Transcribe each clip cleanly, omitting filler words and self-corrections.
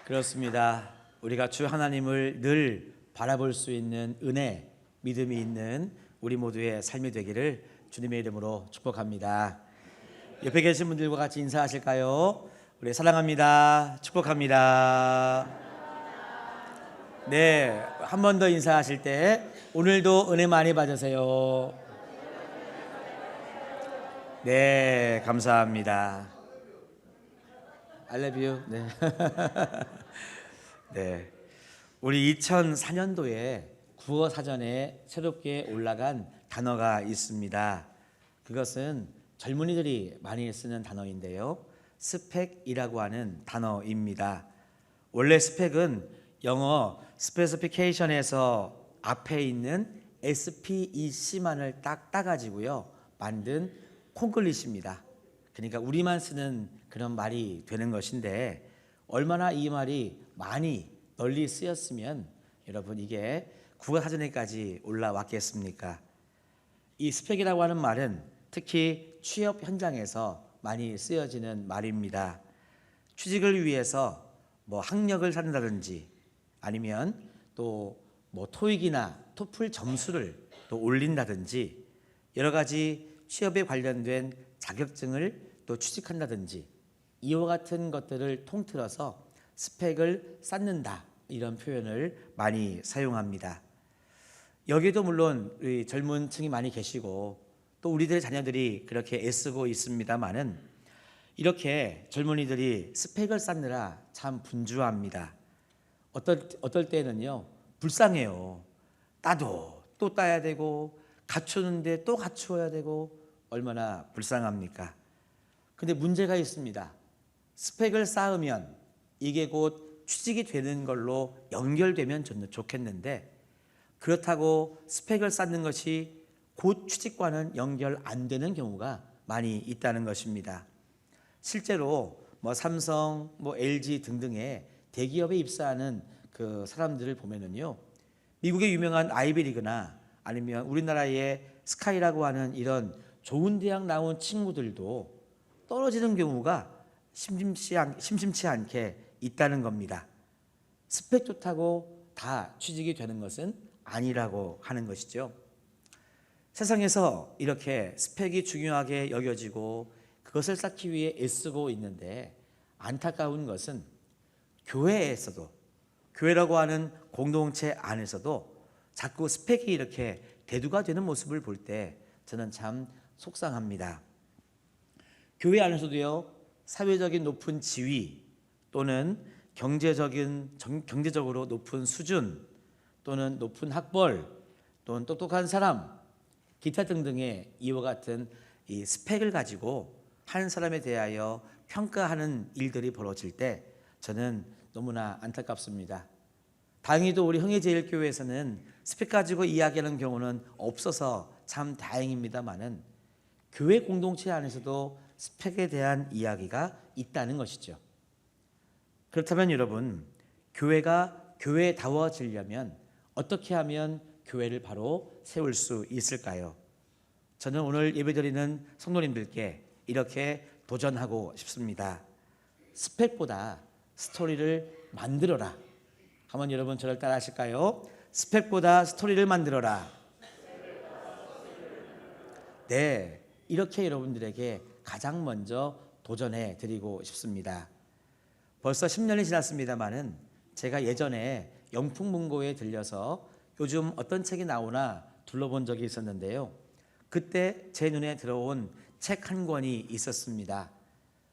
그렇습니다. 우리가 주 하나님을 늘 바라볼 수 있는 은혜, 믿음이 있는 우리 모두의 삶이 되기를 주님의 이름으로 축복합니다. 옆에 계신 분들과 같이 인사하실까요? 우리 사랑합니다. 축복합니다. 네, 한 번 더 인사하실 때 오늘도 은혜 많이 받으세요. 네, 감사합니다. I love you. 네. 네. 우리 2004년도에 국어 사전에 새롭게 올라간 단어가 있습니다. 그것은 젊은이들이 많이 쓰는 단어인데요. 스펙이라고 하는 단어입니다. 원래 스펙은 영어 스페시피케이션에서 앞에 있는 SPEC만을 딱 따가지고요 만든 콩글리시입니다. 그러니까 우리만 쓰는 그런 말이 되는 것인데, 얼마나 이 말이 많이 널리 쓰였으면 여러분 이게 국어사전에까지 올라왔겠습니까? 이 스펙이라고 하는 말은 특히 취업 현장에서 많이 쓰여지는 말입니다. 취직을 위해서 학력을 찾는다든지 아니면 또 토익이나 토플 점수를 또 올린다든지 여러 가지 취업에 관련된 자격증을 또 취직한다든지 이와 같은 것들을 통틀어서 스펙을 쌓는다, 이런 표현을 많이 사용합니다. 여기도 물론 우리 젊은 층이 많이 계시고 또 우리들의 자녀들이 그렇게 애쓰고 있습니다만은, 이렇게 젊은이들이 스펙을 쌓느라 참 분주합니다. 어떨 때는요 불쌍해요. 따도 또 따야 되고 갖추는데 또 갖추어야 되고 얼마나 불쌍합니까? 근데 문제가 있습니다. 스펙을 쌓으면 이게 곧 취직이 되는 걸로 연결되면 좋겠는데, 그렇다고 스펙을 쌓는 것이 곧 취직과는 연결 안 되는 경우가 많이 있다는 것입니다. 실제로 삼성, LG 등등의 대기업에 입사하는 그 사람들을 보면은요, 미국의 유명한 아이비리그나 아니면 우리나라의 스카이라고 하는 이런 좋은 대학 나온 친구들도 떨어지는 경우가 심심치 않게 있다는 겁니다. 스펙 좋다고 다 취직이 되는 것은 아니라고 하는 것이죠. 세상에서 이렇게 스펙이 중요하게 여겨지고 그것을 쌓기 위해 애쓰고 있는데, 안타까운 것은 교회에서도, 교회라고 하는 공동체 안에서도 자꾸 스펙이 이렇게 대두가 되는 모습을 볼 때 저는 참 속상합니다. 교회 안에서도요, 사회적인 높은 지위 또는 경제적으로 높은 수준 또는 높은 학벌 또는 똑똑한 사람, 기타 등등의 이와 같은 이 스펙을 가지고 한 사람에 대하여 평가하는 일들이 벌어질 때 저는 너무나 안타깝습니다. 다행히도 우리 흥해제일교회에서는 스펙 가지고 이야기하는 경우는 없어서 참 다행입니다만은, 교회 공동체 안에서도 스펙에 대한 이야기가 있다는 것이죠. 그렇다면 여러분, 교회가 교회다워지려면 어떻게 하면 교회를 바로 세울 수 있을까요? 저는 오늘 예배드리는 성도님들께 이렇게 도전하고 싶습니다. 스펙보다 스토리를 만들어라. 한번 여러분 저를 따라 하실까요? 스펙보다 스토리를 만들어라. 네, 이렇게 여러분들에게 가장 먼저 도전해 드리고 싶습니다. 벌써 10년이 지났습니다만은 제가 예전에 영풍문고에 들려서 요즘 어떤 책이 나오나 둘러본 적이 있었는데요. 그때 제 눈에 들어온 책 한 권이 있었습니다.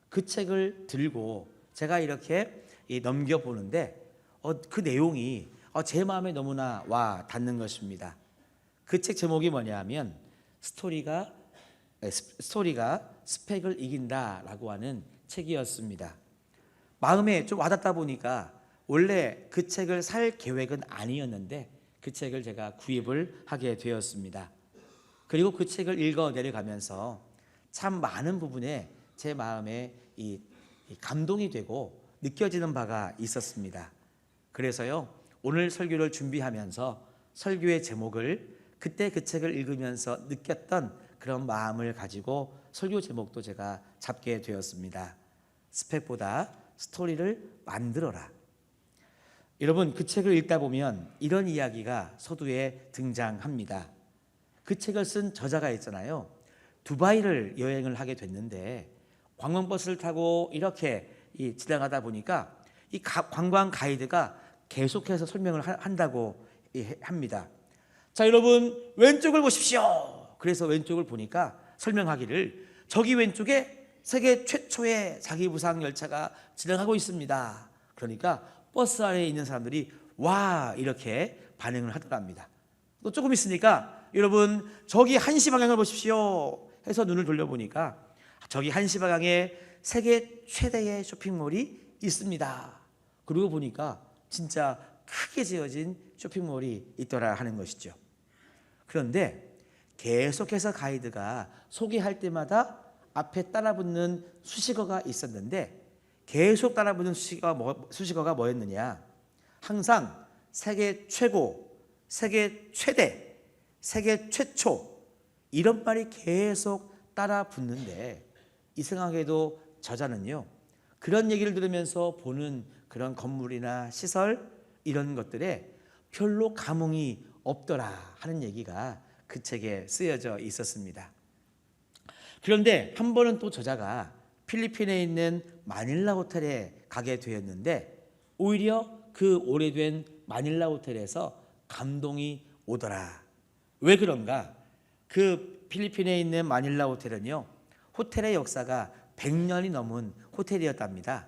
그 책을 들고 제가 이렇게 넘겨보는데 그 내용이 제 마음에 너무나 와 닿는 것입니다. 그 책 제목이 뭐냐면 스토리가 스펙을 이긴다라고 하는 책이었습니다. 마음에 좀 와닿다 보니까 원래 그 책을 살 계획은 아니었는데 그 책을 제가 구입을 하게 되었습니다. 그리고 그 책을 읽어 내려가면서 참 많은 부분에 제 마음에 이 감동이 되고 느껴지는 바가 있었습니다. 그래서요, 오늘 설교를 준비하면서 설교의 제목을 그때 그 책을 읽으면서 느꼈던 그런 마음을 가지고 설교 제목도 제가 잡게 되었습니다. 스펙보다 스토리를 만들어라. 여러분, 그 책을 읽다 보면 이런 이야기가 서두에 등장합니다. 그 책을 쓴 저자가 있잖아요. 두바이를 여행을 하게 됐는데 관광버스를 타고 이렇게 지나가다 보니까 이 관광 가이드가 계속해서 설명을 한다고 합니다. 자, 여러분, 왼쪽을 보십시오. 그래서 왼쪽을 보니까 설명하기를 저기 왼쪽에 세계 최초의 자기부상 열차가 지나가고 있습니다. 그러니까 버스 안에 있는 사람들이 와 이렇게 반응을 하더랍니다. 또 조금 있으니까 여러분 저기 한시 방향을 보십시오 해서 눈을 돌려보니까 저기 한시 방향에 세계 최대의 쇼핑몰이 있습니다. 그러고 보니까 진짜 크게 지어진 쇼핑몰이 있더라 하는 것이죠. 그런데 계속해서 가이드가 소개할 때마다 앞에 따라붙는 수식어가 있었는데 계속 따라붙는 수식어가 뭐였느냐? 항상 세계 최고, 세계 최대, 세계 최초 이런 말이 계속 따라붙는데 이상하게도 저자는요 그런 얘기를 들으면서 보는 그런 건물이나 시설 이런 것들에 별로 감흥이 없더라 하는 얘기가 그 책에 쓰여져 있었습니다. 그런데 한 번은 또 저자가 필리핀에 있는 마닐라 호텔에 가게 되었는데 오히려 그 오래된 마닐라 호텔에서 감동이 오더라. 왜 그런가? 그 필리핀에 있는 마닐라 호텔은요 호텔의 역사가 100년이 넘은 호텔이었답니다.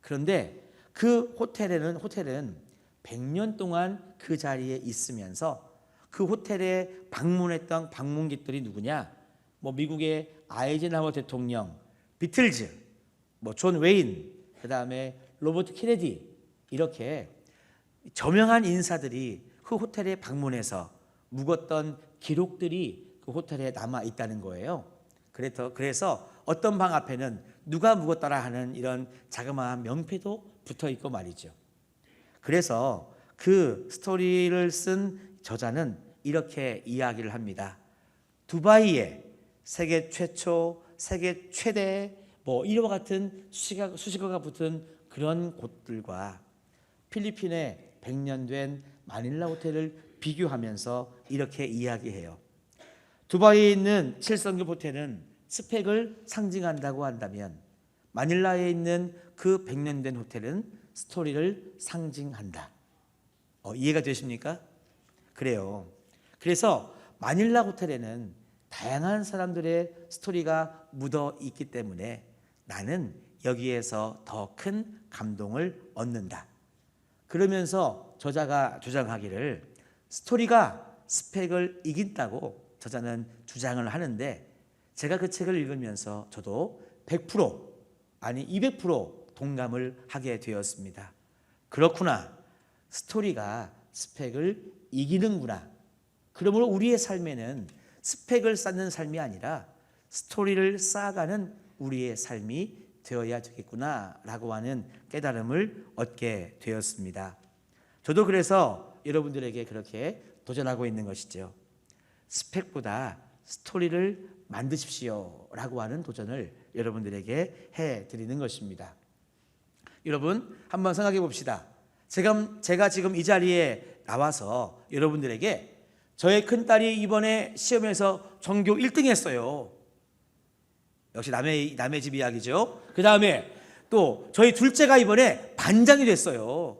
그런데 그 호텔은 100년 동안 그 자리에 있으면서 그 호텔에 방문했던 방문객들이 누구냐? 뭐 미국의 아이젠하워 대통령, 비틀즈, 뭐 존 웨인, 그다음에 로버트 케네디 이렇게 저명한 인사들이 그 호텔에 방문해서 묵었던 기록들이 그 호텔에 남아 있다는 거예요. 그래서 어떤 방 앞에는 누가 묵었더라 하는 이런 자그마한 명패도 붙어 있고 말이죠. 그래서 그 스토리를 쓴 저자는 이렇게 이야기를 합니다. 두바이에 세계 최초, 세계 최대 뭐 이와 같은 수식어가 붙은 그런 곳들과 필리핀의 100년 된 마닐라 호텔을 비교하면서 이렇게 이야기해요. 두바이에 있는 7성급 호텔은 스펙을 상징한다고 한다면 마닐라에 있는 그 100년 된 호텔은 스토리를 상징한다. 이해가 되십니까? 그래요. 그래서 마닐라 호텔에는 다양한 사람들의 스토리가 묻어 있기 때문에 나는 여기에서 더 큰 감동을 얻는다. 그러면서 저자가 주장하기를 스토리가 스펙을 이긴다고 저자는 주장을 하는데 제가 그 책을 읽으면서 저도 100% 아니 200% 동감을 하게 되었습니다. 그렇구나. 스토리가 스펙을 이기는구나. 그러므로 우리의 삶에는 스펙을 쌓는 삶이 아니라 스토리를 쌓아가는 우리의 삶이 되어야 되겠구나 라고 하는 깨달음을 얻게 되었습니다. 저도 그래서 여러분들에게 그렇게 도전하고 있는 것이죠. 스펙보다 스토리를 만드십시오 라고 하는 도전을 여러분들에게 해드리는 것입니다. 여러분 한번 생각해 봅시다. 제가 지금 이 자리에 나와서 여러분들에게 저의 큰딸이 이번에 시험에서 전교 1등 했어요. 역시 남의 집 이야기죠. 그 다음에 또 저희 둘째가 이번에 반장이 됐어요.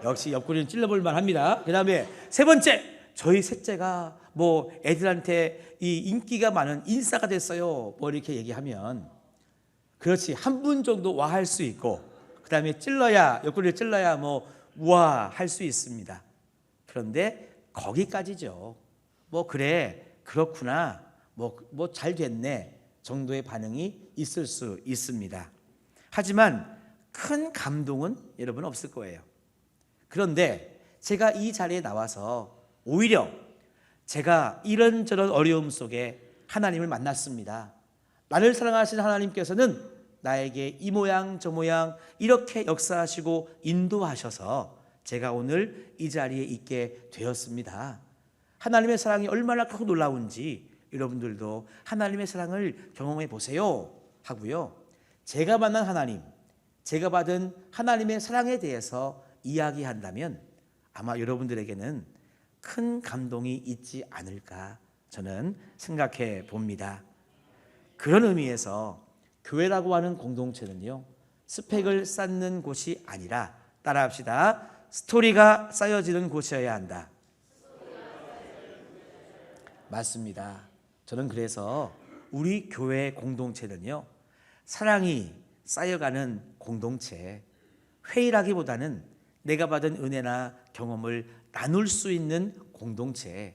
역시 옆구리는 찔러볼 만합니다. 그 다음에 세 번째, 저희 셋째가 뭐 애들한테 이 인기가 많은 인싸가 됐어요. 뭐 이렇게 얘기하면 그렇지 한 분 정도 와 할 수 있고 그 다음에 옆구리를 찔러야 뭐 우와 할 수 있습니다. 그런데 거기까지죠. 뭐 그래 그렇구나 뭐 잘 됐네 정도의 반응이 있을 수 있습니다. 하지만 큰 감동은 여러분 없을 거예요. 그런데 제가 이 자리에 나와서 오히려 제가 이런저런 어려움 속에 하나님을 만났습니다. 나를 사랑하시는 하나님께서는 나에게 이 모양 저 모양 이렇게 역사하시고 인도하셔서 제가 오늘 이 자리에 있게 되었습니다. 하나님의 사랑이 얼마나 크고 놀라운지 여러분들도 하나님의 사랑을 경험해 보세요 하고요. 제가 만난 하나님, 제가 받은 하나님의 사랑에 대해서 이야기한다면 아마 여러분들에게는 큰 감동이 있지 않을까 저는 생각해 봅니다. 그런 의미에서 교회라고 하는 공동체는요, 스펙을 쌓는 곳이 아니라, 따라합시다, 스토리가 쌓여지는 곳이어야 한다. 맞습니다. 저는 그래서 우리 교회 공동체는요, 사랑이 쌓여가는 공동체, 회의라기보다는 내가 받은 은혜나 경험을 나눌 수 있는 공동체,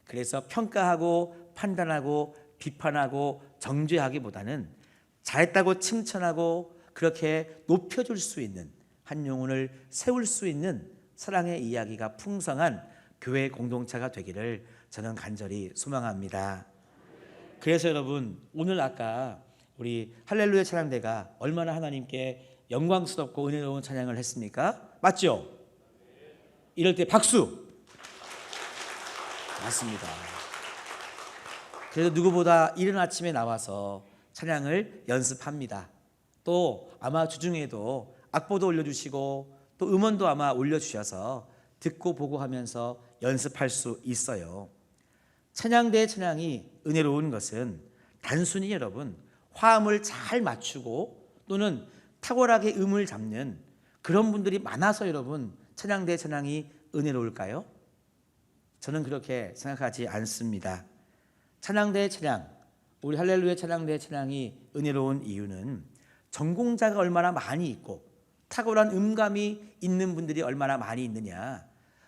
그래서 평가하고 판단하고 비판하고 정죄하기보다는 잘했다고 칭찬하고 그렇게 높여줄 수 있는, 한 영혼을 세울 수 있는 사랑의 이야기가 풍성한 교회 공동체가 되기를 저는 간절히 소망합니다. 그래서 여러분, 오늘 아까 우리 할렐루야 찬양대가 얼마나 하나님께 영광스럽고 은혜로운 찬양을 했습니까? 맞죠? 이럴 때 박수! 맞습니다. 그래서 누구보다 이른 아침에 나와서 찬양을 연습합니다. 또 아마 주중에도 악보도 올려주시고 또 음원도 아마 올려주셔서 듣고 보고 하면서 연습할 수 있어요. 찬양대의 찬양이 은혜로운 것은 단순히 여러분 화음을 잘 맞추고 또는 탁월하게 음을 잡는 그런 분들이 많아서 여러분 찬양대의 찬양이 은혜로울까요? 저는 그렇게 생각하지 않습니다. 찬양대의 찬양, 우리 할렐루야 찬양대의 찬양이 은혜로운 이유는 전공자가 얼마나 많이 있고 탁월한 음감이 있는 분들이 얼마나 많이 있느냐,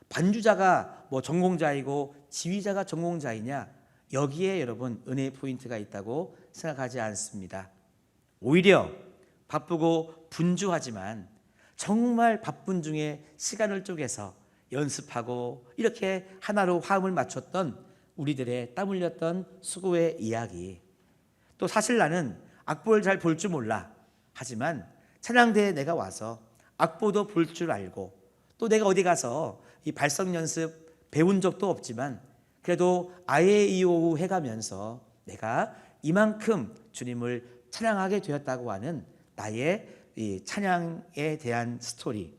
반주자가 뭐 전공자이고 지휘자가 전공자이냐, 여기에 여러분 은혜의 포인트가 있다고 생각하지 않습니다. 오히려 바쁘고 분주하지만 정말 바쁜 중에 시간을 쪼개서 연습하고 이렇게 하나로 화음을 맞췄던 우리들의 땀 흘렸던 수고의 이야기, 또 사실 나는 악보를 잘 볼 줄 몰라, 하지만 찬양대에 내가 와서 악보도 볼 줄 알고 또 내가 어디 가서 이 발성 연습 배운 적도 없지만 그래도 아예이오우 해가면서 내가 이만큼 주님을 찬양하게 되었다고 하는 나의 이 찬양에 대한 스토리,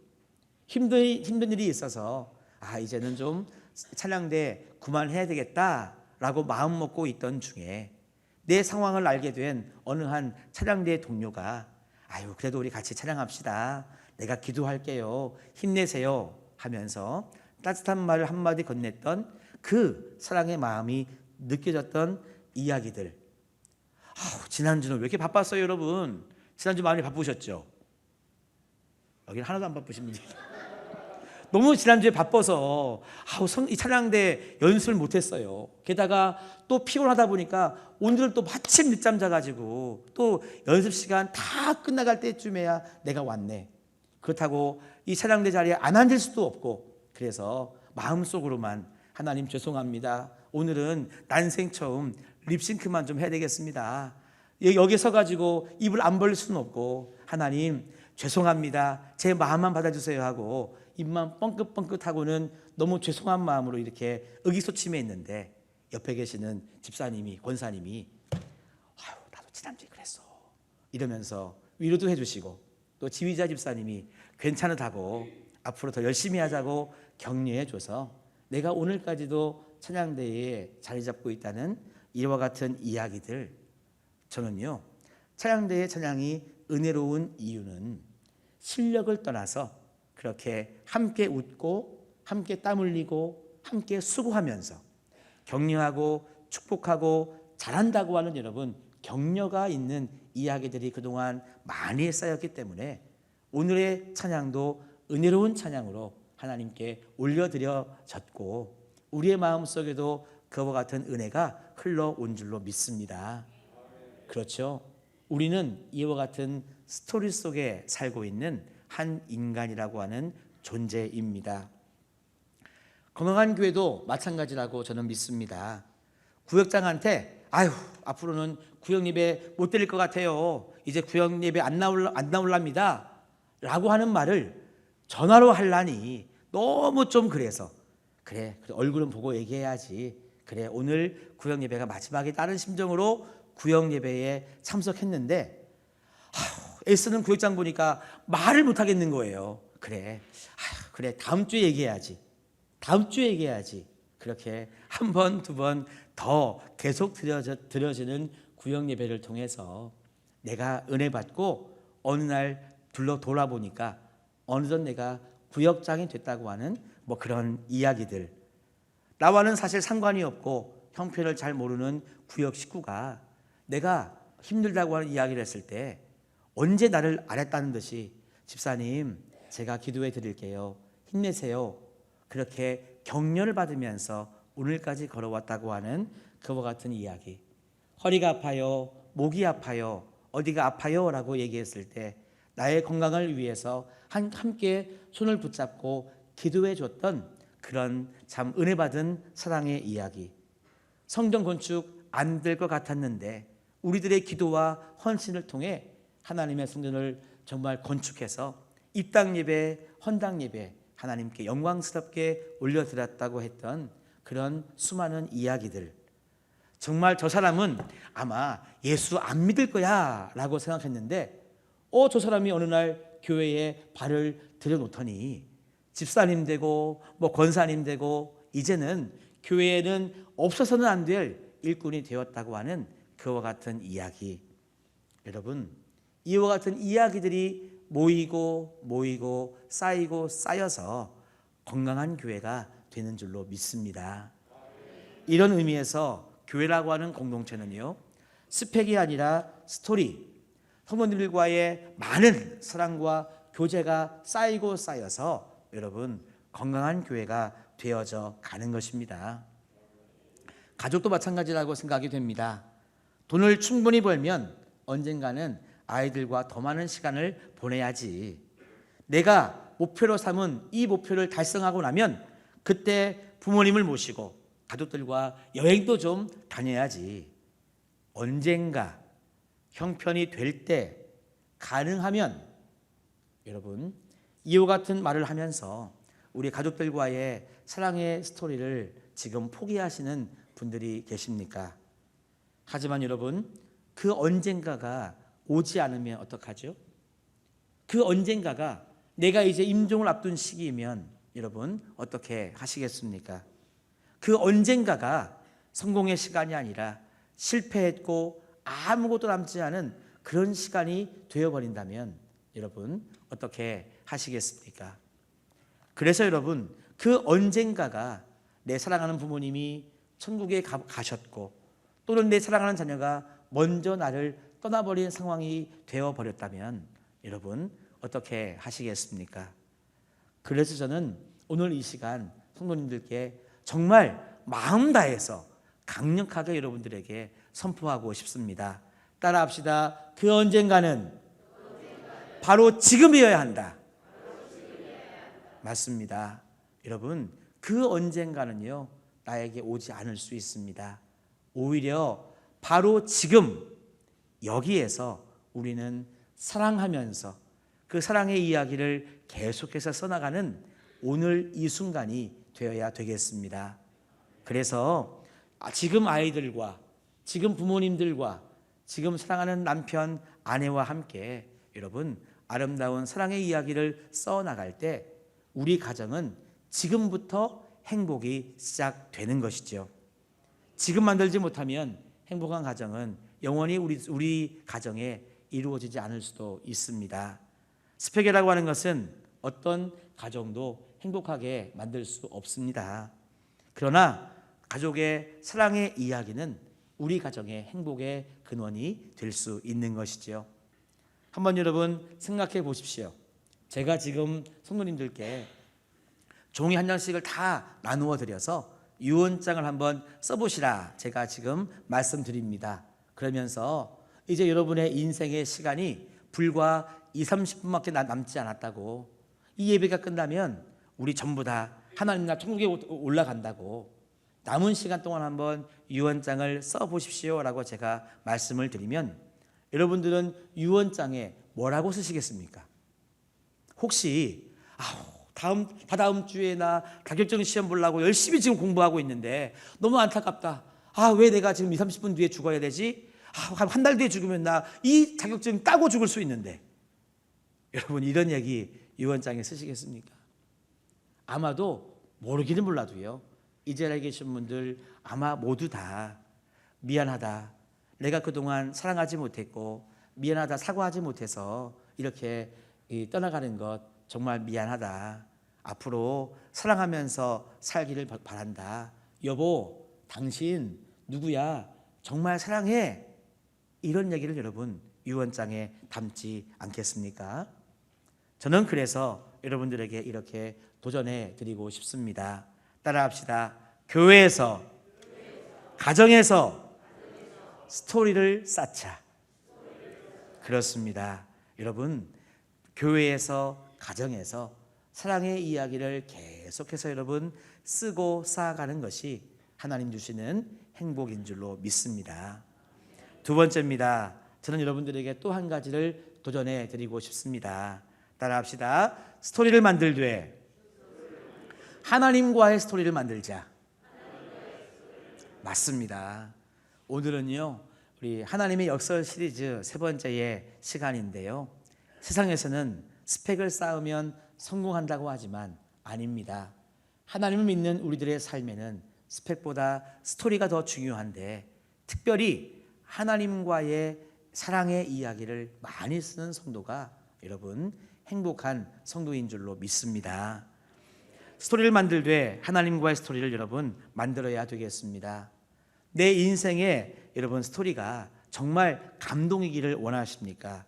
힘든 일이 있어서 이제는 좀 찬양대 그만해야 되겠다라고 마음 먹고 있던 중에 내 상황을 알게 된 어느 한 찬양대 동료가 그래도 우리 같이 찬양합시다, 내가 기도할게요, 힘내세요 하면서 따뜻한 말을 한마디 건넸던 그 사랑의 마음이 느껴졌던 이야기들. 지난주는 왜 이렇게 바빴어요 여러분? 지난주 많이 바쁘셨죠? 여기는 하나도 안 바쁘십니다. 너무 지난주에 바빠서 이 찬양대 연습을 못했어요. 게다가 또 피곤하다 보니까 오늘 또 마침 늦잠 자가지고 또 연습 시간 다 끝나갈 때쯤에야 내가 왔네. 그렇다고 이 찬양대 자리에 안 앉을 수도 없고, 그래서 마음속으로만 하나님 죄송합니다, 오늘은 난생 처음 립싱크만 좀 해야 되겠습니다, 여기 서가지고 입을 안 벌릴 수는 없고 하나님 죄송합니다, 제 마음만 받아주세요 하고 입만 뻥긋뻥긋하고는 너무 죄송한 마음으로 이렇게 의기소침해 있는데 옆에 계시는 집사님이, 권사님이 나도 지난주에 그랬어 이러면서 위로도 해주시고, 또 지휘자 집사님이 괜찮다고 앞으로 더 열심히 하자고 격려해줘서 내가 오늘까지도 찬양대에 자리 잡고 있다는 이와 같은 이야기들. 저는요, 찬양대의 찬양이 은혜로운 이유는 실력을 떠나서 그렇게 함께 웃고 함께 땀 흘리고 함께 수고하면서 격려하고 축복하고 잘한다고 하는 여러분 격려가 있는 이야기들이 그동안 많이 쌓였기 때문에 오늘의 찬양도 은혜로운 찬양으로 하나님께 올려드려졌고 우리의 마음속에도 그와 같은 은혜가 흘러온 줄로 믿습니다. 그렇죠? 우리는 이와 같은 스토리 속에 살고 있는 한 인간이라고 하는 존재입니다. 건강한 교회도 마찬가지라고 저는 믿습니다. 구역장한테 앞으로는 구역 예배 못 드릴 것 같아요, 이제 구역 예배 안 나올랍니다 라고 하는 말을 전화로 하려니 너무 좀 그래서 그래 얼굴은 보고 얘기해야지, 그래 오늘 구역 예배가 마지막에 다른 심정으로 구역 예배에 참석했는데 애쓰는 구역장 보니까 말을 못 하겠는 거예요. 그래, 그래, 다음 주에 얘기해야지. 다음 주에 얘기해야지. 그렇게 한 번, 두 번 더 계속 드려지는 구역 예배를 통해서 내가 은혜 받고 어느 날 돌아보니까 어느덧 내가 구역장이 됐다고 하는 뭐 그런 이야기들. 나와는 사실 상관이 없고 형편을 잘 모르는 구역 식구가 내가 힘들다고 하는 이야기를 했을 때 언제 나를 알았다는 듯이 집사님, 제가 기도해 드릴게요. 힘내세요. 그렇게 격려를 받으면서 오늘까지 걸어왔다고 하는 그와 같은 이야기. 허리가 아파요, 목이 아파요, 어디가 아파요 라고 얘기했을 때 나의 건강을 위해서 함께 손을 붙잡고 기도해 줬던 그런 참 은혜 받은 사랑의 이야기. 성전 건축 안 될 것 같았는데 우리들의 기도와 헌신을 통해 하나님의 성전을 정말 건축해서 입당 예배, 헌당 예배 하나님께 영광스럽게 올려드렸다고 했던 그런 수많은 이야기들. 정말 저 사람은 아마 예수 안 믿을 거야 라고 생각했는데 저 사람이 어느 날 교회에 발을 들여놓더니 집사님 되고 뭐 권사님 되고 이제는 교회에는 없어서는 안 될 일꾼이 되었다고 하는 그와 같은 이야기. 여러분, 이와 같은 이야기들이 모이고 쌓여서 건강한 교회가 되는 줄로 믿습니다. 이런 의미에서 교회라고 하는 공동체는요, 스펙이 아니라 스토리, 성도님들과의 많은 사랑과 교제가 쌓여서 여러분 건강한 교회가 되어져 가는 것입니다. 가족도 마찬가지라고 생각이 됩니다. 돈을 충분히 벌면 언젠가는 아이들과 더 많은 시간을 보내야지. 내가 목표로 삼은 이 목표를 달성하고 나면 그때 부모님을 모시고 가족들과 여행도 좀 다녀야지. 언젠가 형편이 될 때 가능하면 여러분 이와 같은 말을 하면서 우리 가족들과의 사랑의 스토리를 지금 포기하시는 분들이 계십니까? 하지만 여러분 그 언젠가가 오지 않으면 어떡하죠? 그 언젠가가 내가 이제 임종을 앞둔 시기이면 여러분 어떻게 하시겠습니까? 그 언젠가가 성공의 시간이 아니라 실패했고 아무것도 남지 않은 그런 시간이 되어버린다면 여러분 어떻게 하시겠습니까? 그래서 여러분 그 언젠가가 내 사랑하는 부모님이 천국에 가셨고 또는 내 사랑하는 자녀가 먼저 나를 떠나버린 상황이 되어버렸다면 여러분 어떻게 하시겠습니까? 그래서 저는 오늘 이 시간 성도님들께 정말 마음 다해서 강력하게 여러분들에게 선포하고 싶습니다. 따라합시다. 그 언젠가는 바로 지금이어야 한다. 맞습니다. 여러분 그 언젠가는요 나에게 오지 않을 수 있습니다. 오히려 바로 지금 여기에서 우리는 사랑하면서 그 사랑의 이야기를 계속해서 써나가는 오늘 이 순간이 되어야 되겠습니다. 그래서 지금 아이들과 지금 부모님들과 지금 사랑하는 남편, 아내와 함께 여러분 아름다운 사랑의 이야기를 써나갈 때 우리 가정은 지금부터 행복이 시작되는 것이죠. 지금 만들지 못하면 행복한 가정은 영원히 우리 가정에 이루어지지 않을 수도 있습니다. 스펙이라고 하는 것은 어떤 가정도 행복하게 만들 수 없습니다. 그러나 가족의 사랑의 이야기는 우리 가정의 행복의 근원이 될 수 있는 것이죠. 한번 여러분 생각해 보십시오. 제가 지금 성도님들께 종이 한 장씩을 다 나누어 드려서 유언장을 한번 써보시라 제가 지금 말씀드립니다. 그러면서 이제 여러분의 인생의 시간이 불과 20-30분밖에 남지 않았다고, 이 예배가 끝나면 우리 전부 다 하나님 나라 천국에 올라간다고, 남은 시간 동안 한번 유언장을 써보십시오 라고 제가 말씀을 드리면 여러분들은 유언장에 뭐라고 쓰시겠습니까? 혹시 다다음 주에 나 자격증 시험 보려고 열심히 지금 공부하고 있는데 너무 안타깝다. 왜 내가 지금 20-30분 뒤에 죽어야 되지? 한 달 뒤에 죽으면 나 이 자격증 따고 죽을 수 있는데 여러분 이런 얘기 유언장에 쓰시겠습니까? 아마도 모르기는 몰라도요. 이 자리에 계신 분들 아마 모두 다 미안하다. 내가 그동안 사랑하지 못했고 미안하다 사과하지 못해서 이렇게 떠나가는 것 정말 미안하다. 앞으로 사랑하면서 살기를 바란다. 여보, 당신 누구야? 정말 사랑해. 이런 얘기를 여러분 유언장에 담지 않겠습니까? 저는 그래서 여러분들에게 이렇게 도전해 드리고 싶습니다. 따라합시다. 교회에서, 가정에서 스토리를 쌓자. 그렇습니다. 여러분, 교회에서, 가정에서 사랑의 이야기를 계속해서 여러분 쓰고 쌓아가는 것이 하나님 주시는 행복인 줄로 믿습니다. 두 번째입니다. 저는 여러분들에게 또 한 가지를 도전해 드리고 싶습니다. 따라합시다. 스토리를 만들되 하나님과의 스토리를 만들자. 맞습니다. 오늘은요, 우리 하나님의 역설 시리즈 세 번째의 시간인데요. 세상에서는 스펙을 쌓으면 성공한다고 하지만 아닙니다. 하나님을 믿는 우리들의 삶에는 스펙보다 스토리가 더 중요한데, 특별히 하나님과의 사랑의 이야기를 많이 쓰는 성도가 여러분 행복한 성도인 줄로 믿습니다. 스토리를 만들되 하나님과의 스토리를 여러분 만들어야 되겠습니다. 내 인생에 여러분 스토리가 정말 감동이기를 원하십니까?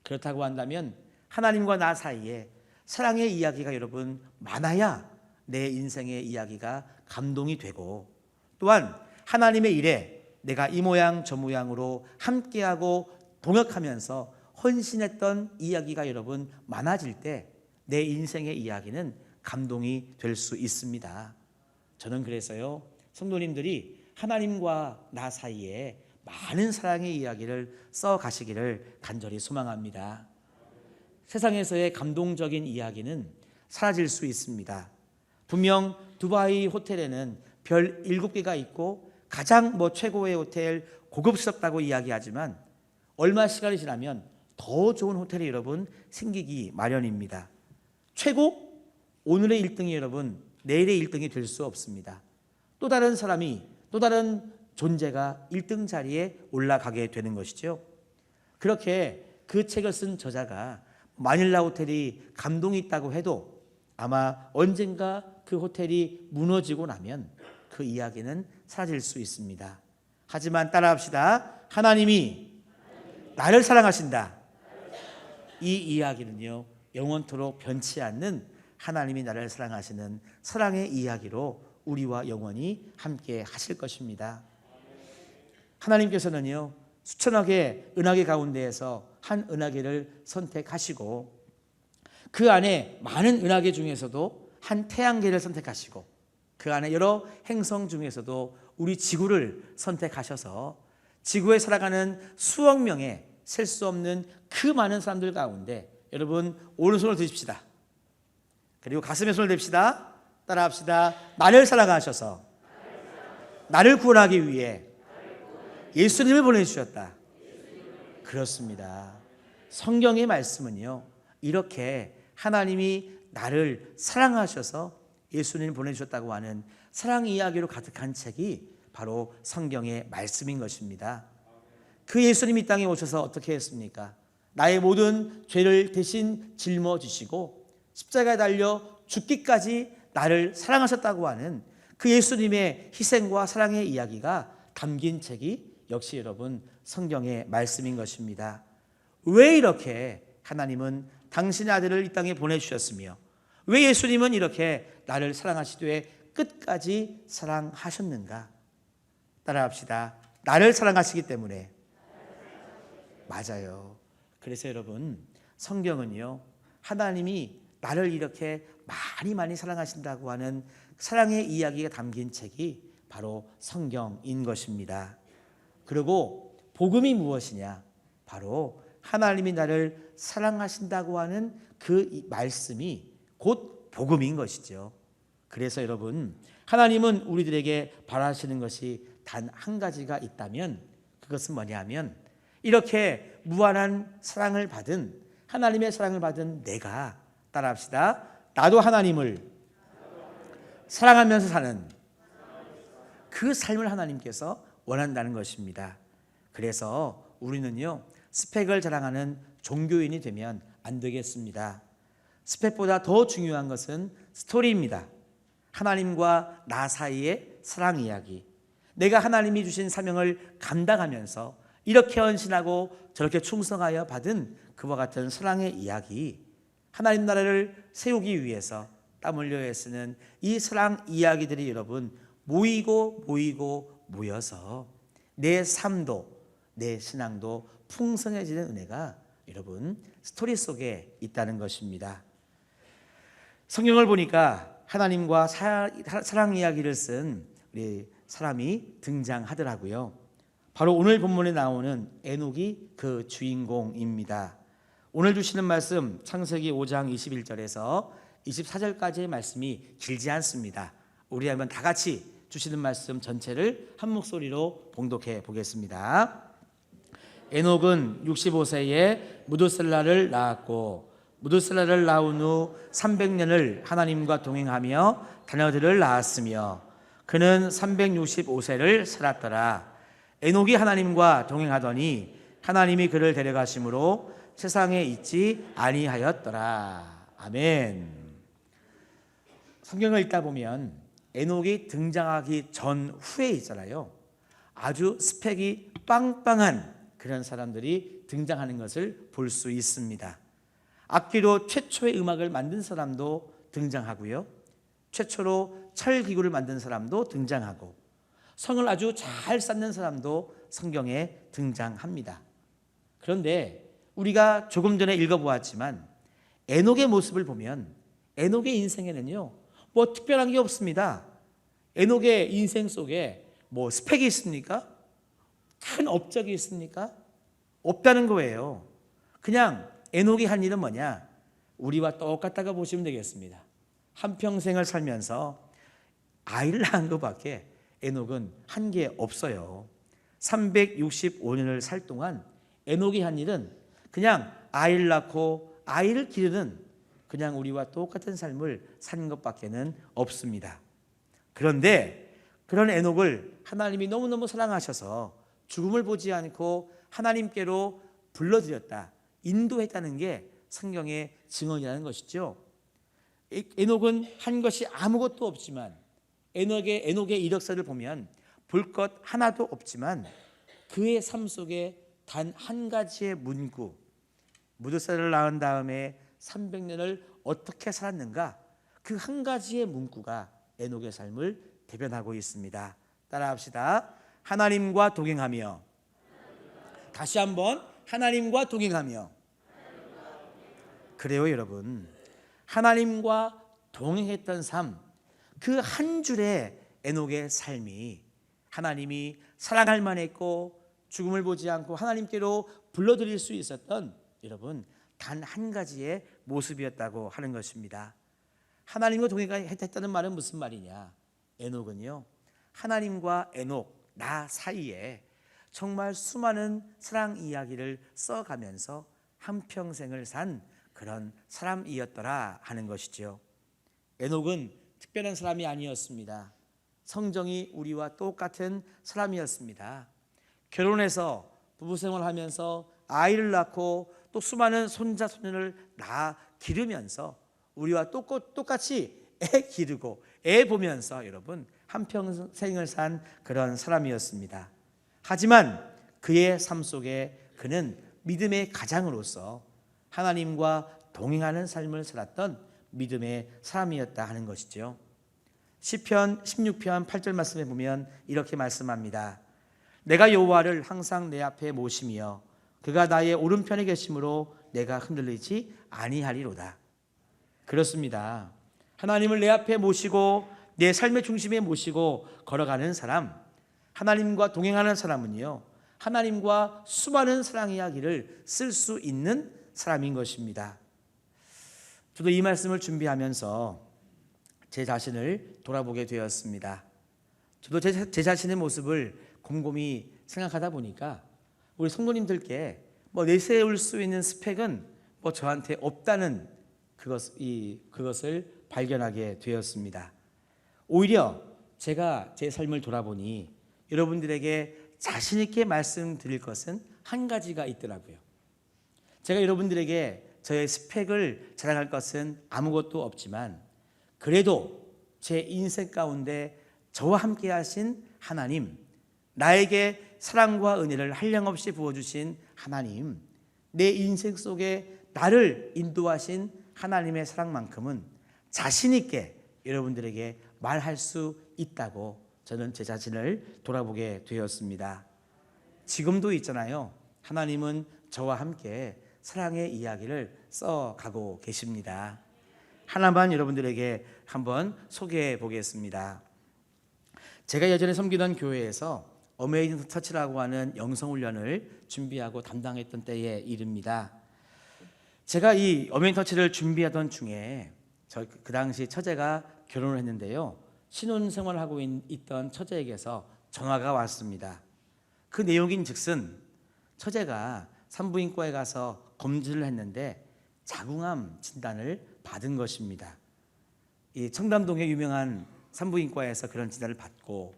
그렇다고 한다면 하나님과 나 사이에 사랑의 이야기가 여러분 많아야 내 인생의 이야기가 감동이 되고, 또한 하나님의 일에 내가 이 모양 저 모양으로 함께하고 동역하면서 헌신했던 이야기가 여러분 많아질 때 내 인생의 이야기는 감동이 될 수 있습니다. 저는 그래서요, 성도님들이 하나님과 나 사이에 많은 사랑의 이야기를 써 가시기를 간절히 소망합니다. 세상에서의 감동적인 이야기는 사라질 수 있습니다. 분명 두바이 호텔에는 별 7개가 있고 가장 최고의 호텔, 고급스럽다고 이야기하지만 얼마 시간이 지나면 더 좋은 호텔이 여러분 생기기 마련입니다. 최고? 오늘의 1등이 여러분 내일의 1등이 될 수 없습니다. 또 다른 사람이, 또 다른 존재가 1등 자리에 올라가게 되는 것이죠. 그렇게 그 책을 쓴 저자가 마닐라 호텔이 감동이 있다고 해도 아마 언젠가 그 호텔이 무너지고 나면 그 이야기는 사라질 수 있습니다. 하지만 따라합시다. 하나님이 나를 사랑하신다. 이 이야기는요, 영원토록 변치 않는 하나님이 나를 사랑하시는 사랑의 이야기로 우리와 영원히 함께 하실 것입니다. 하나님께서는요, 수천억의 은하계 가운데에서 한 은하계를 선택하시고 그 안에 많은 은하계 중에서도 한 태양계를 선택하시고 그 안에 여러 행성 중에서도 우리 지구를 선택하셔서 지구에 살아가는 수억 명의 셀 수 없는 그 많은 사람들 가운데 여러분 오른손을 드십시다. 그리고 가슴에 손을 댑시다. 따라합시다. 나를 사랑하셔서 나를 구원하기 위해 예수님을 보내주셨다. 그렇습니다. 성경의 말씀은요, 이렇게 하나님이 나를 사랑하셔서 예수님을 보내주셨다고 하는 사랑 이야기로 가득한 책이 바로 성경의 말씀인 것입니다. 그 예수님이 이 땅에 오셔서 어떻게 했습니까? 나의 모든 죄를 대신 짊어지시고 십자가에 달려 죽기까지 나를 사랑하셨다고 하는 그 예수님의 희생과 사랑의 이야기가 담긴 책이 역시 여러분 성경의 말씀인 것입니다. 왜 이렇게 하나님은 당신의 아들을 이 땅에 보내주셨으며 왜 예수님은 이렇게 나를 사랑하시되 끝까지 사랑하셨는가? 따라합시다. 나를 사랑하시기 때문에. 맞아요. 그래서 여러분 성경은요, 하나님이 나를 이렇게 많이 사랑하신다고 하는 사랑의 이야기가 담긴 책이 바로 성경인 것입니다. 그리고 복음이 무엇이냐? 바로 하나님이 나를 사랑하신다고 하는 그 말씀이 곧 복음인 것이죠. 그래서 여러분 하나님은 우리들에게 바라시는 것이 단 한 가지가 있다면 그것은 뭐냐면 이렇게 무한한 사랑을 받은 하나님의 사랑을 받은 내가, 따라합시다, 나도 하나님을 사랑하면서 사는 그 삶을 하나님께서 원한다는 것입니다. 그래서 우리는요, 스펙을 자랑하는 종교인이 되면 안 되겠습니다. 스펙보다 더 중요한 것은 스토리입니다. 하나님과 나 사이의 사랑 이야기. 내가 하나님이 주신 사명을 감당하면서 이렇게 헌신하고 저렇게 충성하여 받은 그와 같은 사랑의 이야기. 하나님 나라를 세우기 위해서 땀 흘려 애쓰는 이 사랑 이야기들이 여러분 모여서 내 삶도 내 신앙도 풍성해지는 은혜가 여러분 스토리 속에 있다는 것입니다. 성경을 보니까 하나님과 사랑 이야기를 쓴 우리 사람이 등장하더라고요. 바로 오늘 본문에 나오는 에녹이 그 주인공입니다. 오늘 주시는 말씀 창세기 5장 21절에서 24절까지의 말씀이 길지 않습니다. 우리 한번 다 같이 주시는 말씀 전체를 한 목소리로 봉독해 보겠습니다. 에녹은 65세에 무두셀라를 낳았고 무두셀라를 낳은 후 300년을 하나님과 동행하며 자녀들을 낳았으며 그는 365세를 살았더라. 에녹이 하나님과 동행하더니 하나님이 그를 데려가심으로 세상에 있지 아니하였더라. 아멘. 성경을 읽다 보면 에녹이 등장하기 전후에 있잖아요. 아주 스펙이 빵빵한 그런 사람들이 등장하는 것을 볼 수 있습니다. 악기로 최초의 음악을 만든 사람도 등장하고요. 최초로 철기구를 만든 사람도 등장하고 성을 아주 잘 쌓는 사람도 성경에 등장합니다. 그런데 우리가 조금 전에 읽어보았지만 에녹의 모습을 보면 에녹의 인생에는요 뭐 특별한 게 없습니다. 에녹의 인생 속에 뭐 스펙이 있습니까? 큰 업적이 있습니까? 없다는 거예요. 그냥 에녹이 한 일은 뭐냐? 우리와 똑같다고 보시면 되겠습니다. 한평생을 살면서 아이를 낳은 것밖에 에녹은 한 게 없어요. 365년을 살 동안 에녹이 한 일은 그냥 아이를 낳고 아이를 기르는 그냥 우리와 똑같은 삶을 사는 것밖에는 없습니다. 그런데 그런 에녹을 하나님이 너무너무 사랑하셔서 죽음을 보지 않고 하나님께로 불러들였다, 인도했다는 게 성경의 증언이라는 것이죠. 에녹은 한 것이 아무것도 없지만 에녹의 이력서를 보면 볼 것 하나도 없지만 그의 삶 속에 단 한 가지의 문구, 무두셀라를 낳은 다음에 300년을 어떻게 살았는가, 그 한 가지의 문구가 에녹의 삶을 대변하고 있습니다. 따라합시다. 하나님과 동행하며. 다시 한번 하나님과 동행하며. 그래요 여러분, 하나님과 동행했던 삶, 그 한 줄의 에녹의 삶이 하나님이 사랑할 만했고 죽음을 보지 않고 하나님께로 불러들일 수 있었던 여러분 단 한 가지의 모습이었다고 하는 것입니다. 하나님과 동행했다는 말은 무슨 말이냐? 에녹은요 하나님과 에녹 나 사이에 정말 수많은 사랑 이야기를 써가면서 한평생을 산 그런 사람이었더라 하는 것이죠. 에녹은 특별한 사람이 아니었습니다. 성정이 우리와 똑같은 사람이었습니다. 결혼해서 부부생활하면서 아이를 낳고 또 수많은 손자 손녀를 낳아 기르면서 우리와 똑같이 애 기르고 애 보면서 여러분 한평생을 산 그런 사람이었습니다. 하지만 그의 삶 속에 그는 믿음의 가장으로서 하나님과 동행하는 삶을 살았던 믿음의 사람이었다 하는 것이죠. 시편 16편 8절 말씀에 보면 이렇게 말씀합니다. 내가 여호와를 항상 내 앞에 모시며 그가 나의 오른편에 계심으로 내가 흔들리지 아니하리로다. 그렇습니다. 하나님을 내 앞에 모시고 내 삶의 중심에 모시고 걸어가는 사람, 하나님과 동행하는 사람은요 하나님과 수많은 사랑 이야기를 쓸 수 있는 사람인 것입니다. 저도 이 말씀을 준비하면서 제 자신을 돌아보게 되었습니다. 저도 제 자신의 모습을 곰곰이 생각하다 보니까 우리 성도님들께 내세울 수 있는 스펙은 저한테 없다는 그것을 발견하게 되었습니다. 오히려 제가 제 삶을 돌아보니 여러분들에게 자신 있게 말씀드릴 것은 한 가지가 있더라고요. 제가 여러분들에게 저의 스펙을 자랑할 것은 아무것도 없지만 그래도 제 인생 가운데 저와 함께 하신 하나님, 나에게 사랑과 은혜를 한량없이 부어주신 하나님, 내 인생 속에 나를 인도하신 하나님의 사랑만큼은 자신 있게 여러분들에게 말할 수 있다고 저는 제 자신을 돌아보게 되었습니다. 지금도 있잖아요. 하나님은 저와 함께 사랑의 이야기를 써가고 계십니다. 하나만 여러분들에게 한번 소개해 보겠습니다. 제가 예전에 섬기던 교회에서 어메이징 터치라고 하는 영성훈련을 준비하고 담당했던 때의 일입니다. 제가 이 어메이징 터치를 준비하던 중에 그 당시 처제가 결혼을 했는데요. 신혼생활을 하고 있던 처제에게서 전화가 왔습니다. 그 내용인 즉슨 처제가 산부인과에 가서 검진을 했는데 자궁암 진단을 받은 것입니다. 이 청담동의 유명한 산부인과에서 그런 진단을 받고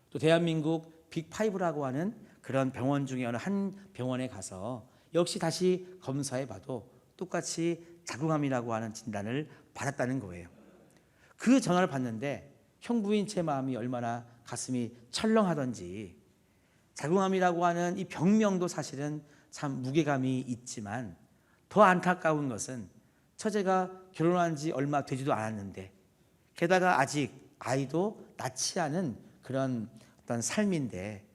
또 대한민국 빅5라고 하는 그런 병원 중에 어느 한 병원에 가서 역시 다시 검사해 봐도 똑같이 자궁암이라고 하는 진단을 받았다는 거예요. 그 전화를 받는데 형부인 제 마음이 얼마나 가슴이 철렁하던지, 자궁암이라고 하는 이 병명도 사실은 참 무게감이 있지만 더 안타까운 것은 처제가 결혼한 지 얼마 되지도 않았는데 게다가 아직 아이도 낳지 않은 그런 어떤 삶인데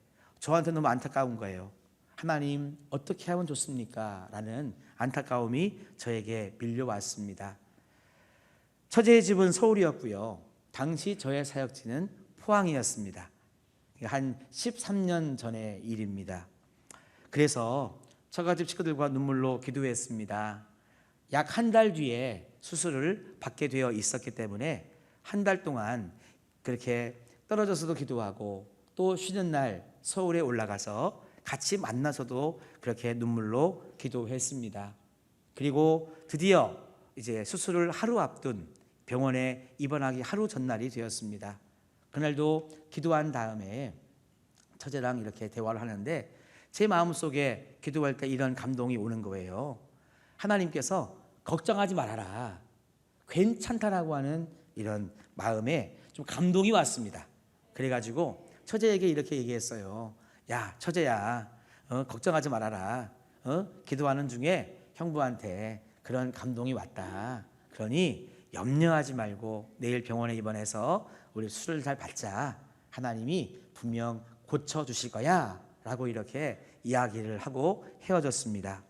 저한테 너무 안타까운 거예요. 하나님 어떻게 하면 좋습니까? 라는 안타까움이 저에게 밀려왔습니다. 처제의 집은 서울이었고요. 당시 저의 사역지는 포항이었습니다. 한 13년 전의 일입니다. 그래서 처가집 식구들과 눈물로 기도했습니다. 약 한 달 뒤에 수술을 받게 되어 있었기 때문에 한 달 동안 그렇게 떨어져서도 기도하고 또 쉬는 날 서울에 올라가서 같이 만나서도 그렇게 눈물로 기도했습니다. 그리고 드디어 이제 수술을 하루 앞둔 병원에 입원하기 하루 전날이 되었습니다. 그날도 기도한 다음에 처제랑 이렇게 대화를 하는데 제 마음속에 기도할 때 이런 감동이 오는 거예요. 하나님께서 걱정하지 말아라, 괜찮다라고 하는 이런 마음에 좀 감동이 왔습니다. 그래가지고 처제에게 이렇게 얘기했어요. 야, 처제야, 걱정하지 말아라. 기도하는 중에 형부한테 그런 감동이 왔다. 그러니 염려하지 말고 내일 병원에 입원해서 우리 수술을 잘 받자. 하나님이 분명 고쳐주실 거야 라고 이렇게 이야기를 하고 헤어졌습니다.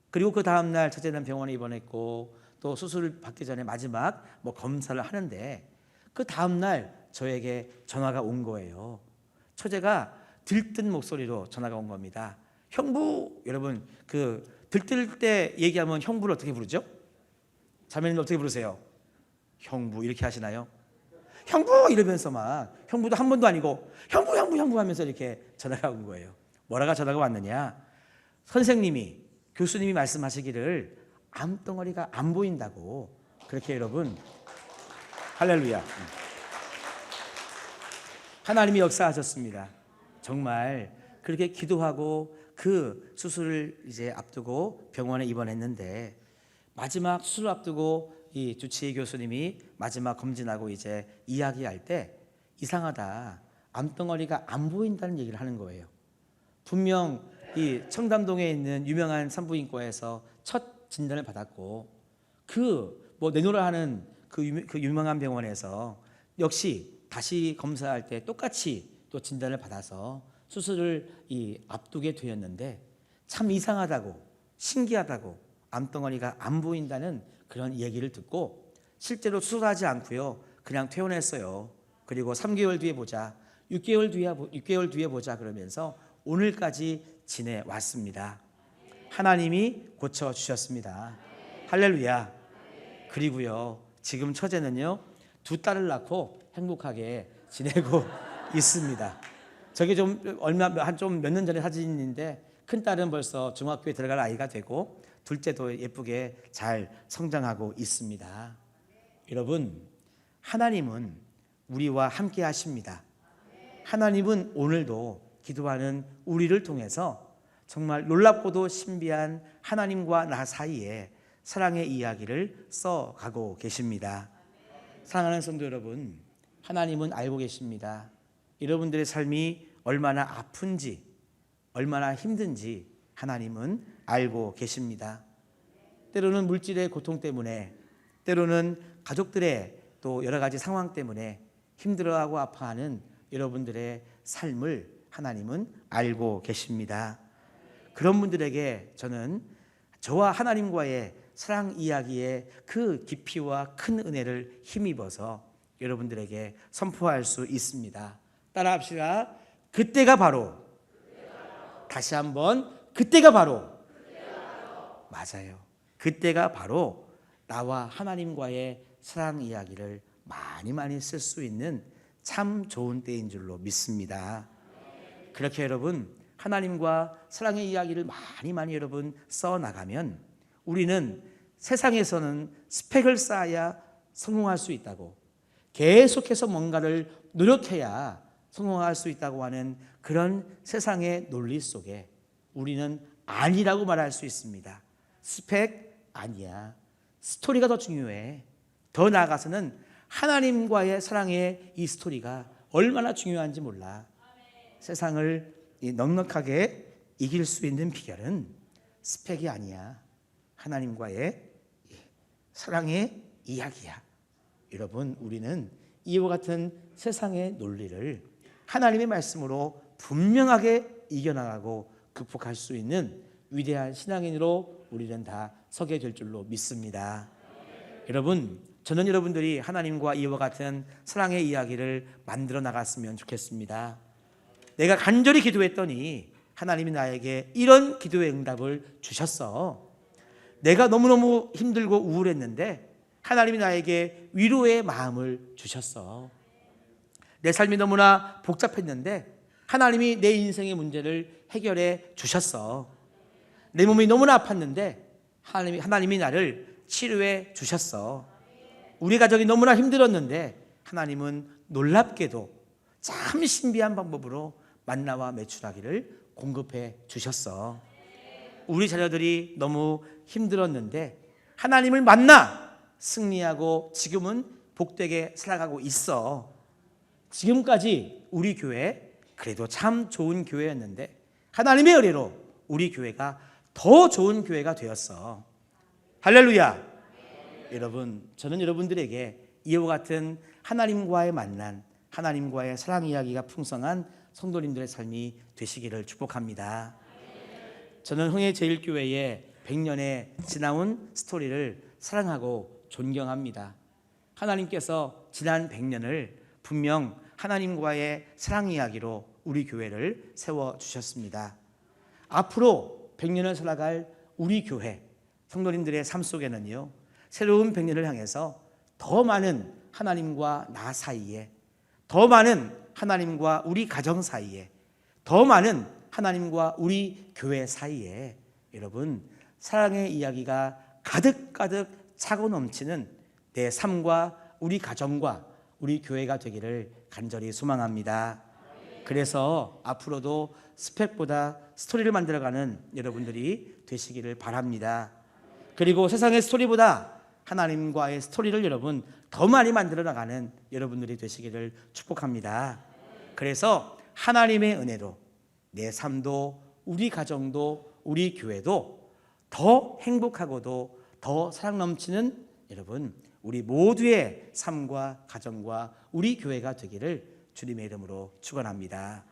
그리고 그 다음날 처제는 병원에 입원했고 또 수술을 받기 전에 마지막 검사를 하는데 그 다음날 저에게 전화가 온 거예요. 처제가 들뜬 목소리로 전화가 온 겁니다. 형부! 여러분, 그 들뜰 때 얘기하면 형부를 어떻게 부르죠? 자매님 어떻게 부르세요? 형부 이렇게 하시나요? 형부! 이러면서 막 형부도 한 번도 아니고 형부 하면서 이렇게 전화가 온 거예요. 뭐라가 전화가 왔느냐? 선생님이, 교수님이 말씀하시기를 암덩어리가 안 보인다고. 그렇게 여러분, 할렐루야. 하나님이 역사하셨습니다. 정말 그렇게 기도하고 그 수술을 이제 앞두고 병원에 입원했는데 마지막 수술 앞두고 이 주치의 교수님이 마지막 검진하고 이제 이야기할 때 이상하다, 암덩어리가 안 보인다는 얘기를 하는 거예요. 분명 이 청담동에 있는 유명한 산부인과에서 첫 진단을 받았고 내노라 하는 그 유명한 병원에서 역시 다시 검사할 때 똑같이 또 진단을 받아서 수술을 앞두게 되었는데 참 이상하다고, 신기하다고, 암덩어리가 안 보인다는 그런 얘기를 듣고 실제로 수술하지 않고요, 그냥 퇴원했어요. 그리고 3개월 뒤에 보자, 6개월 뒤에 보자 그러면서 오늘까지 지내왔습니다. 하나님이 고쳐주셨습니다. 할렐루야. 그리고요, 지금 처제는요 2딸을 낳고 행복하게 지내고 있습니다. 저게 좀 몇 년 전의 사진인데 큰 딸은 벌써 중학교에 들어갈 나이가 되고 둘째도 예쁘게 잘 성장하고 있습니다. 여러분, 하나님은 우리와 함께 하십니다. 하나님은 오늘도 기도하는 우리를 통해서 정말 놀랍고도 신비한 하나님과 나 사이에 사랑의 이야기를 써가고 계십니다. 사랑하는 성도 여러분, 하나님은 알고 계십니다. 여러분들의 삶이 얼마나 아픈지, 얼마나 힘든지 하나님은 알고 계십니다. 때로는 물질의 고통 때문에, 때로는 가족들의 또 여러 가지 상황 때문에 힘들어하고 아파하는 여러분들의 삶을 하나님은 알고 계십니다. 그런 분들에게 저는 저와 하나님과의 사랑 이야기의 그 깊이와 큰 은혜를 힘입어서 여러분들에게 선포할 수 있습니다. 따라합시다. 그때가 바로, 다시 한번, 그때가 바로, 맞아요. 그때가 바로 나와 하나님과의 사랑 이야기를 많이 쓸 수 있는 참 좋은 때인 줄로 믿습니다. 그렇게 여러분, 하나님과 사랑의 이야기를 많이 여러분 써나가면 우리는 세상에서는 스펙을 쌓아야 성공할 수 있다고, 계속해서 뭔가를 노력해야 성공할 수 있다고 하는 그런 세상의 논리 속에 우리는 아니라고 말할 수 있습니다. 스펙 아니야. 스토리가 더 중요해. 더 나아가서는 하나님과의 사랑의 이 스토리가 얼마나 중요한지 몰라. 세상을 넉넉하게 이길 수 있는 비결은 스펙이 아니야. 하나님과의 사랑의 이야기야. 여러분, 우리는 이와 같은 세상의 논리를 하나님의 말씀으로 분명하게 이겨나가고 극복할 수 있는 위대한 신앙인으로 우리는 다 서게 될 줄로 믿습니다. 여러분, 저는 여러분들이 하나님과 이와 같은 사랑의 이야기를 만들어 나갔으면 좋겠습니다. 내가 간절히 기도했더니 하나님이 나에게 이런 기도의 응답을 주셨어. 내가 너무너무 힘들고 우울했는데 하나님이 나에게 위로의 마음을 주셨어. 내 삶이 너무나 복잡했는데 하나님이 내 인생의 문제를 해결해 주셨어. 내 몸이 너무나 아팠는데 하나님이 나를 치료해 주셨어. 우리 가족이 너무나 힘들었는데 하나님은 놀랍게도 참 신비한 방법으로 만나와 메추라기를 공급해 주셨어. 우리 자녀들이 너무 힘들었는데 하나님을 만나 승리하고 지금은 복되게 살아가고 있어. 지금까지 우리 교회 그래도 참 좋은 교회였는데 하나님의 은혜로 우리 교회가 더 좋은 교회가 되었어. 할렐루야. 여러분, 저는 여러분들에게 이와 같은 하나님과의 만남, 하나님과의 사랑 이야기가 풍성한 성도님들의 삶이 되시기를 축복합니다. 저는 흥해제일교회의 100년의 지나온 스토리를 사랑하고 존경합니다. 하나님께서 지난 100년을 분명 하나님과의 사랑 이야기로 우리 교회를 세워주셨습니다. 앞으로 100년을 살아갈 우리 교회 성도님들의 삶 속에는요, 새로운 100년을 향해서 더 많은 하나님과 나 사이에, 더 많은 하나님과 우리 가정 사이에, 더 많은 하나님과 우리 교회 사이에 여러분 사랑의 이야기가 가득가득 차고 넘치는 내 삶과 우리 가정과 우리 교회가 되기를 간절히 소망합니다. 그래서 앞으로도 스펙보다 스토리를 만들어가는 여러분들이 되시기를 바랍니다. 그리고 세상의 스토리보다 하나님과의 스토리를 여러분 더 많이 만들어 나가는 여러분들이 되시기를 축복합니다. 그래서 하나님의 은혜로 내 삶도 우리 가정도 우리 교회도 더 행복하고도 더 사랑 넘치는 여러분 우리 모두의 삶과 가정과 우리 교회가 되기를 주님의 이름으로 축원합니다.